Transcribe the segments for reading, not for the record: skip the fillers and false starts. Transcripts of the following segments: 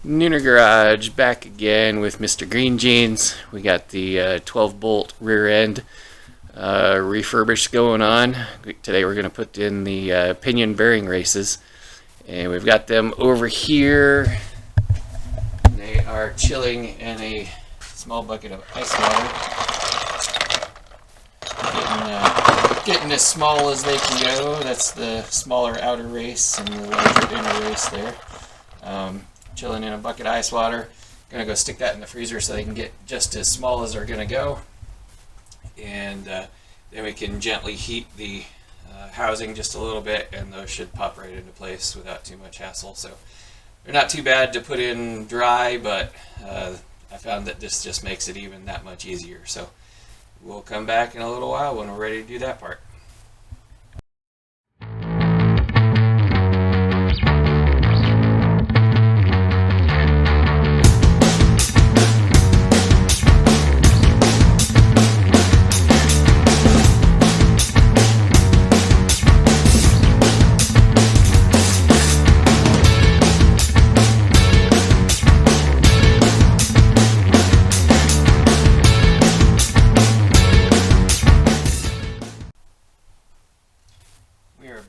Nooner Garage back again with Mr. Green Jeans. We got the 12 bolt rear end refurbished going on. Today we're going to put in the pinion bearing races, and we've got them over here. They are chilling in a small bucket of ice water, getting as small as they can go. That's the smaller outer race and the larger inner race there. Chilling in a bucket of ice water. Gonna go stick that in the freezer so they can get just as small as they're gonna go, and then we can gently heat the housing just a little bit, and those should pop right into place without too much hassle. So they're not too bad to put in dry, but I found that this just makes it even that much easier. So we'll come back in a little while when we're ready to do that part.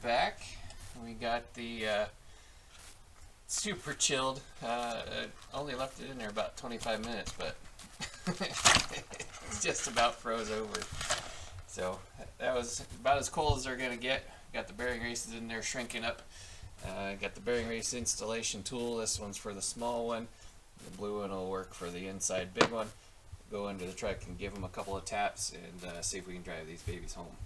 Back. We got the super chilled. Only left it in there about 25 minutes, but it's just about froze over. So that was about as cold as they're gonna get. Got the bearing races in there shrinking up. Got the bearing race installation tool. This one's for the small one. The blue one will work for the inside big one. Go into the truck and give them a couple of taps and see if we can drive these babies home.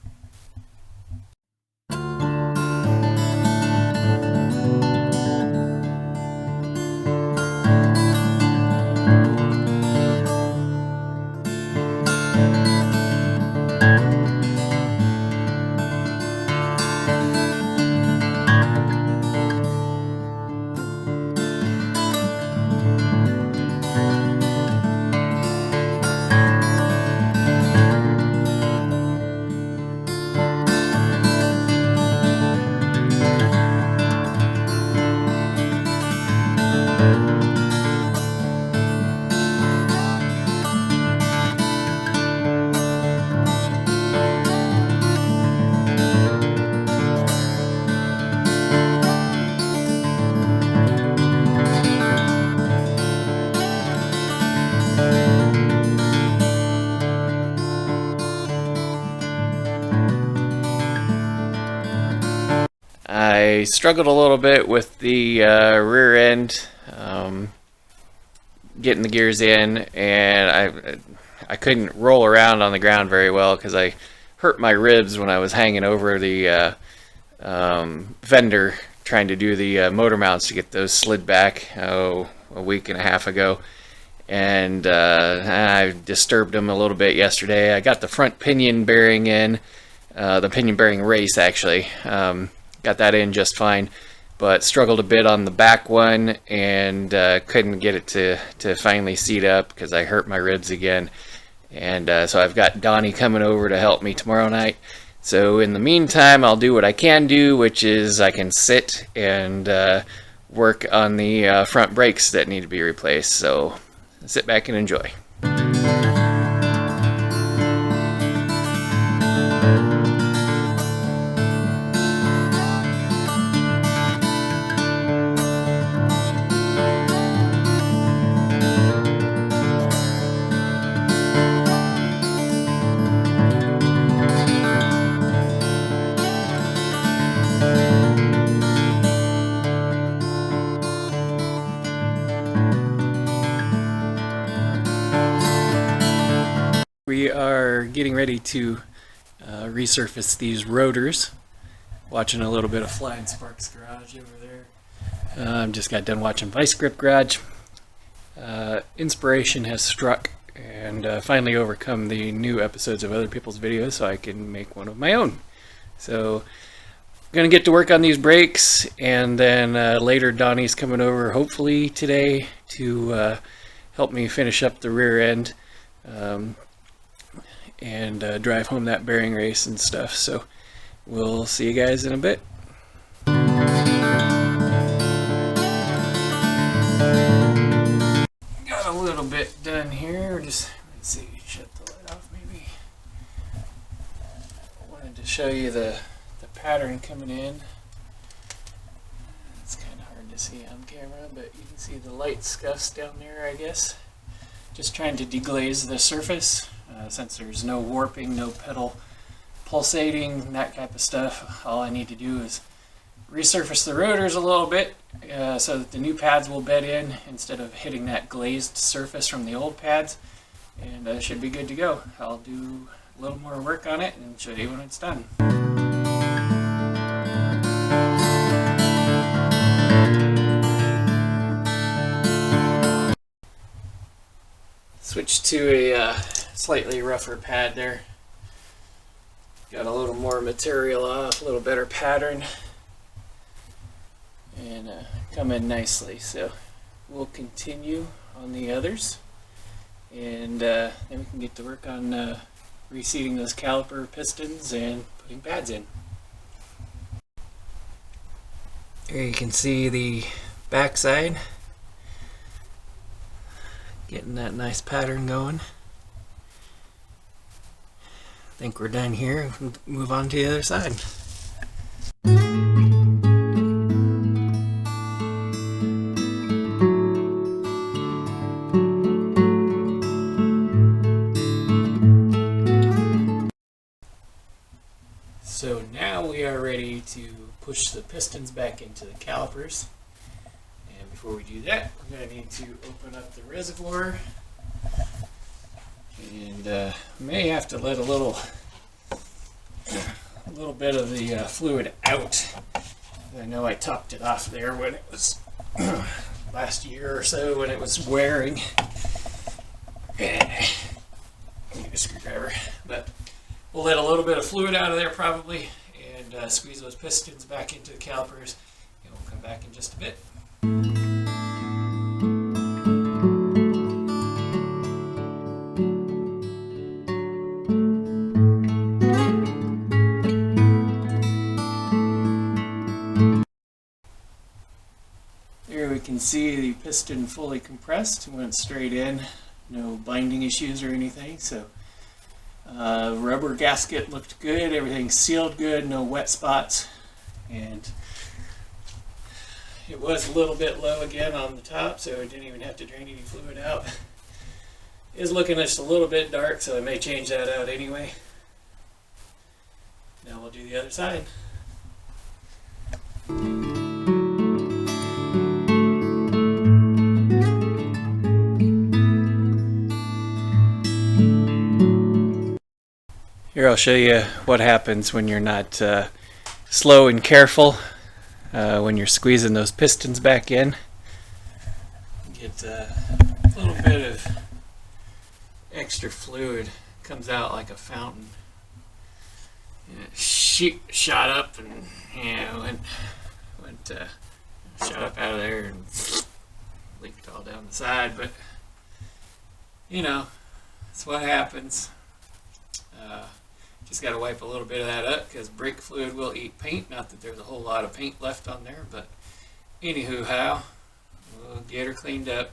I struggled a little bit with the rear end, getting the gears in, and I couldn't roll around on the ground very well because I hurt my ribs when I was hanging over the fender trying to do the motor mounts to get those slid back a week and a half ago, and I disturbed them a little bit yesterday. I got the front pinion bearing in, the pinion bearing race actually. Got that in just fine, but struggled a bit on the back one and couldn't get it to finally seat up because I hurt my ribs again. And so I've got Donnie coming over to help me tomorrow night. So in the meantime, I'll do what I can do, which is I can sit and work on the front brakes that need to be replaced. So sit back and enjoy. We are getting ready to resurface these rotors. Watching a little bit of Flying Sparks Garage over there. Just got done watching Vice Grip Garage. Inspiration has struck and finally overcome the new episodes of other people's videos so I can make one of my own. So I'm gonna get to work on these brakes, and then later Donnie's coming over hopefully today to help me finish up the rear end. And drive home that bearing race and stuff. So we'll see you guys in a bit. little bit done here. Just let's see, shut the light off maybe. I wanted to show you the pattern coming in. It's kind of hard to see on camera, but you can see the light scuffs down there, I guess. Just trying to deglaze the surface since there's no warping, no pedal pulsating, that type of stuff. All I need to do is resurface the rotors a little bit so that the new pads will bed in instead of hitting that glazed surface from the old pads, and should be good to go. I'll do a little more work on it and show you when it's done. Switch to a slightly rougher pad there. Got a little more material off, a little better pattern, and come in nicely. So we'll continue on the others, and then we can get to work on reseating those caliper pistons and putting pads in. Here you can see the backside, getting that nice pattern going. I think we're done here. We'll move on to the other side. So now we are ready to push the pistons back into the calipers. And before we do that, we're going to need to open up the reservoir. And may have to let a little bit of the fluid out. I know I topped it off there when it was last year or so when it was wearing. Need a screwdriver, but we'll let a little bit of fluid out of there probably, and squeeze those pistons back into the calipers, and we'll come back in just a bit. Here we can see the piston fully compressed, went straight in, no binding issues or anything. So rubber gasket looked good, everything sealed good, no wet spots, and it was a little bit low again on the top, so I didn't even have to drain any fluid out. It is looking just a little bit dark, so I may change that out anyway. Now we'll do the other side. Here I'll show you what happens when you're not slow and careful when you're squeezing those pistons back in. Get a little bit of extra fluid, comes out like a fountain. And it shot up and shot up out of there and leaked all down the side, but you know, that's what happens. Just got to wipe a little bit of that up because brake fluid will eat paint. Not that there's a whole lot of paint left on there, but anywho, we'll get her cleaned up.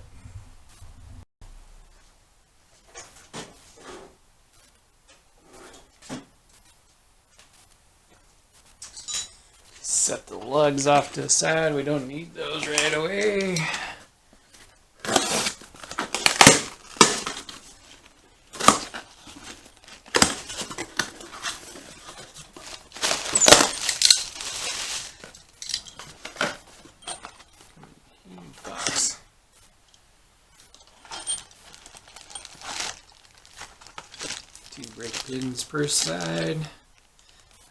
Set the lugs off to the side. We don't need those right away. Brake pins per side.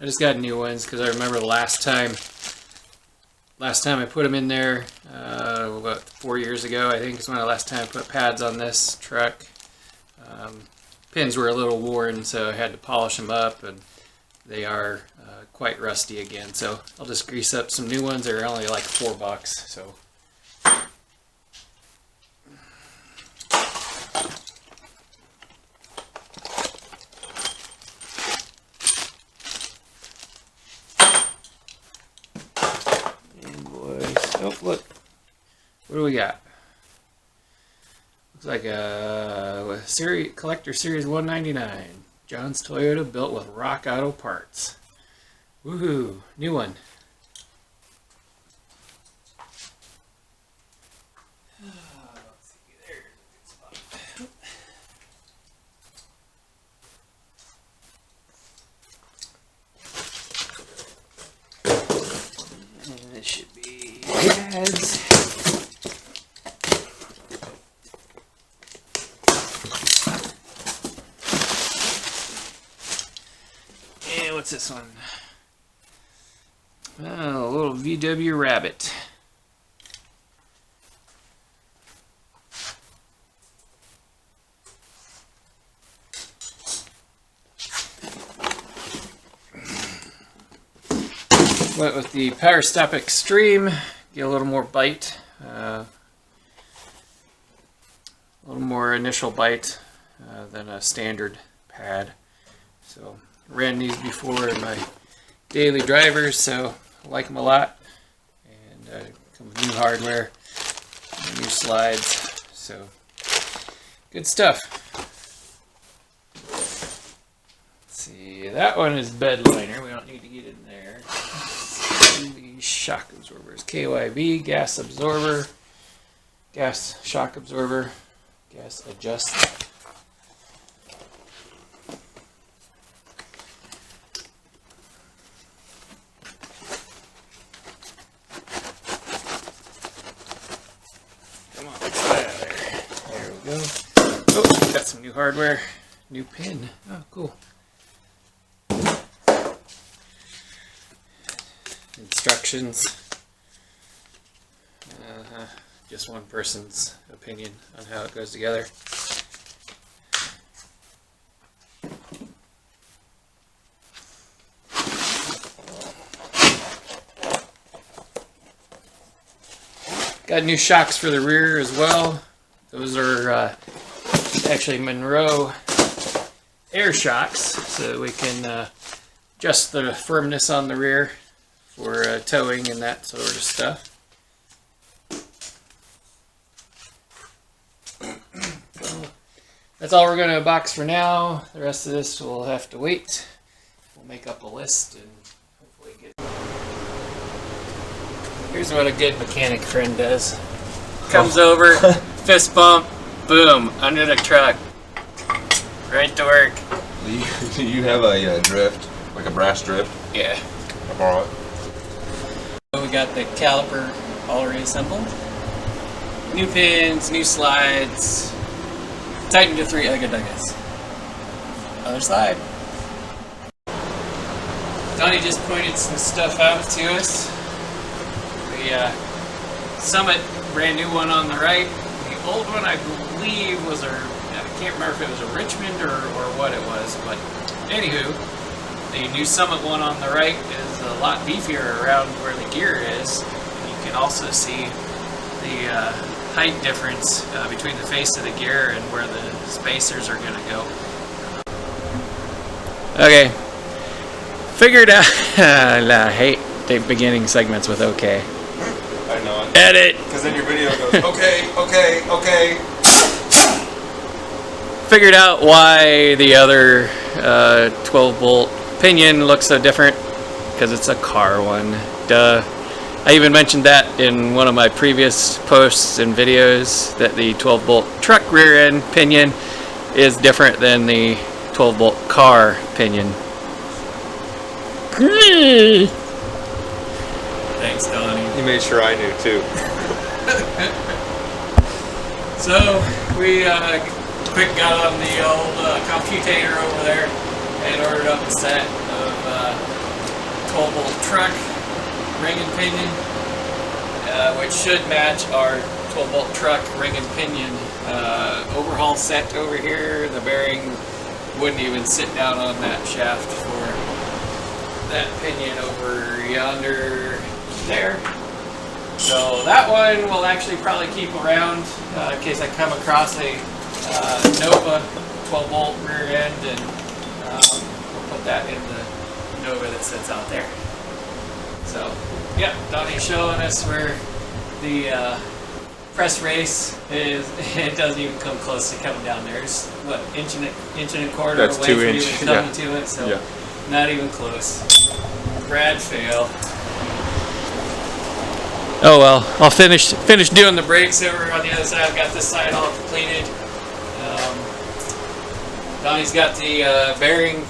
I just got new ones because I remember the last time I put them in there, about 4 years ago, I think is when the last time I put pads on this truck. Pins were a little worn, so I had to polish them up, and they are quite rusty again. So I'll just grease up some new ones. They're only like $4, so. Oh, look. What do we got? Looks like a series collector series 199. John's Toyota built with Rock Auto parts. Woohoo! New one. Let's see, there's a good spot. And this should be pads. And what's this one? Oh, a little VW Rabbit. Went with the Power Stop Extreme, get a little more bite, a little more initial bite than a standard pad. So ran these before in my daily drivers, so I like them a lot. And come with new hardware, new slides, so good stuff. Let's see, that one is bed liner. We don't need to get in there. The shock absorbers, KYB, gas absorber, gas shock absorber, gas adjust. Come on, there we go. Oh, got some new hardware, new pin. Oh, cool. Instructions. Just one person's opinion on how it goes together. Got new shocks for the rear as well. Those are actually Monroe air shocks, so we can adjust the firmness on the rear for towing and that sort of stuff. So that's all we're going to box for now. The rest of this we'll have to wait. We'll make up a list and hopefully get... Here's what a good mechanic friend does. Comes over, fist bump, boom, under the truck. Right to work. You have a drift, like a brass drift? Yeah. I borrow it. We got the caliper all reassembled. New pins, new slides. Tightened to 3 nuggets. Other side. Donnie just pointed some stuff out to us. The Summit, brand new one on the right. The old one, I believe, was I can't remember if it was a Richmond or what it was, but anywho, the new Summit one on the right is a lot beefier around where the gear is. You can also see the height difference between the face of the gear and where the spacers are going to go. Okay, figured out. I hate the beginning segments with okay. I know it. Edit! Because then your video goes, okay. Figured out why the other 12-volt pinion looks so different, because it's a car one. Duh. I even mentioned that in one of my previous posts and videos, that the 12-volt truck rear end pinion is different than the 12-volt car pinion. Thanks, Donnie. He made sure I knew too. So we quick got on the old computator over there and ordered up a set of 12-volt truck ring and pinion, which should match our 12-volt truck ring and pinion overhaul set over here. The bearing wouldn't even sit down on that shaft for that pinion over yonder there. So that one will actually probably keep around in case I come across a Nova 12-volt rear end, and we'll put that in the Nova that sits out there. So, yeah, Donnie's showing us where the press race is it doesn't even come close to coming down there. It's what inch and a quarter That's away 2 from inch, even coming to it, so Yeah. not even close. Brad fail. Oh well, I'll finish doing the brakes over on the other side. I've got this side all completed. Donnie's got the bearing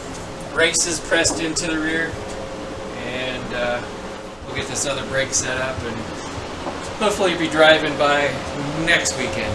braces pressed into the rear, and we'll get this other brake set up and hopefully be driving by next weekend.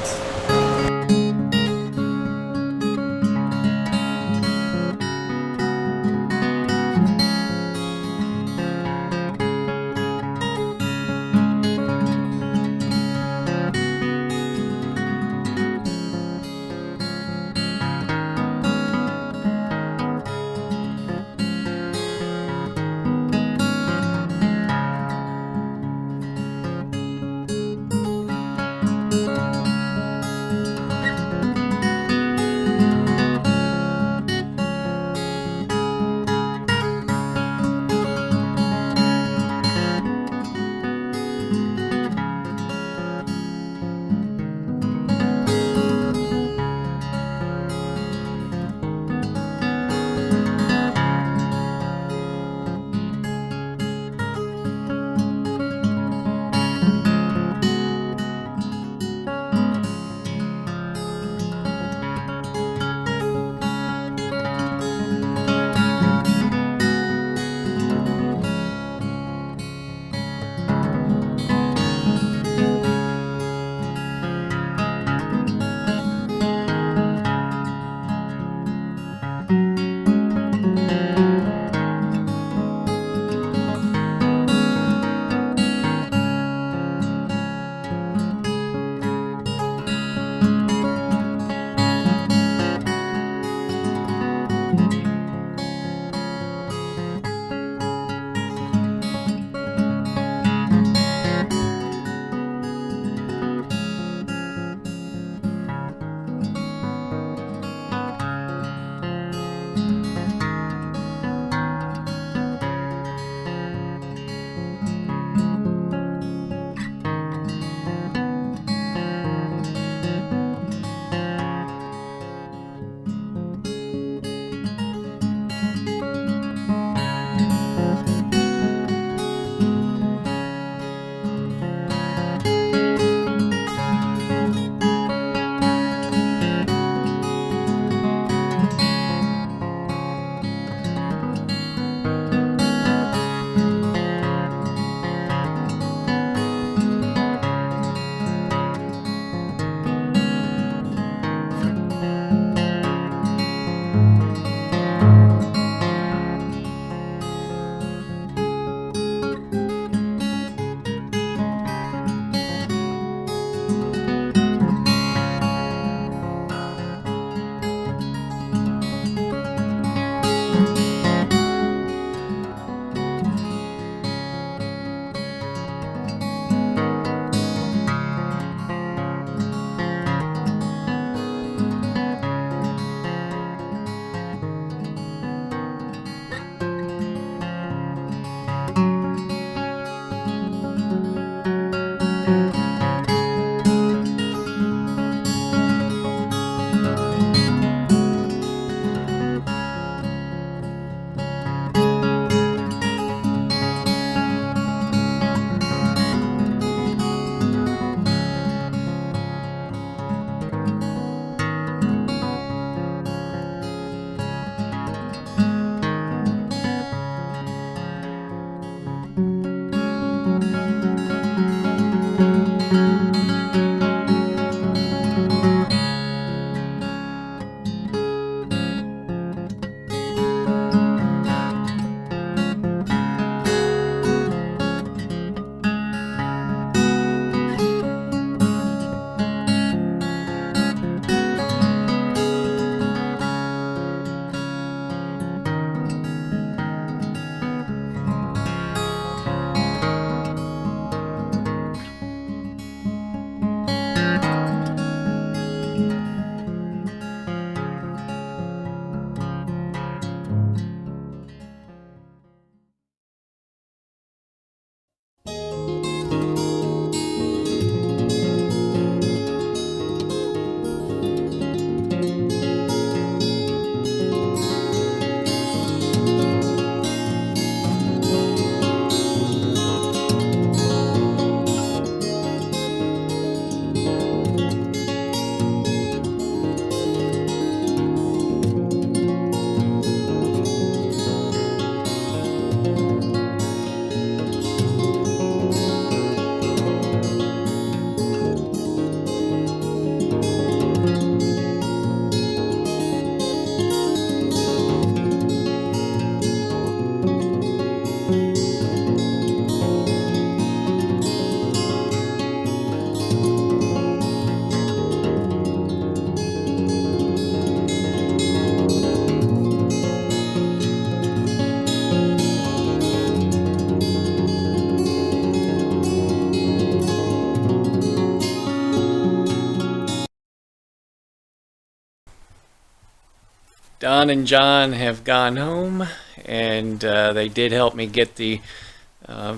Don and John have gone home, and they did help me get the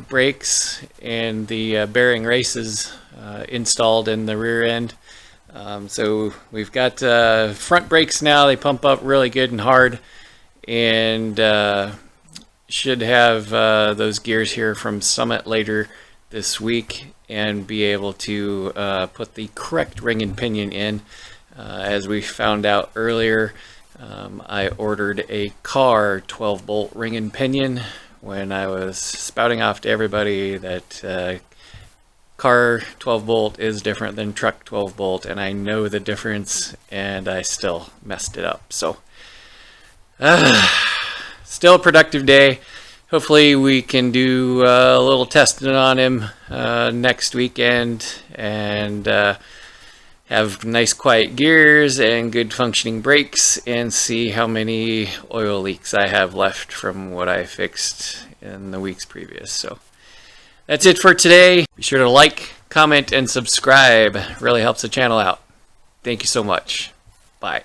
brakes and the bearing races installed in the rear end. So we've got front brakes now. They pump up really good and hard, and should have those gears here from Summit later this week and be able to put the correct ring and pinion in. As we found out earlier, I ordered a car 12-bolt ring and pinion when I was spouting off to everybody that car 12-bolt is different than truck 12-bolt, and I know the difference, and I still messed it up. So still a productive day. Hopefully we can do a little testing on him next weekend and have nice quiet gears and good functioning brakes, and see how many oil leaks I have left from what I fixed in the weeks previous. So that's it for today. Be sure to like, comment, and subscribe. It really helps the channel out. Thank you so much. Bye.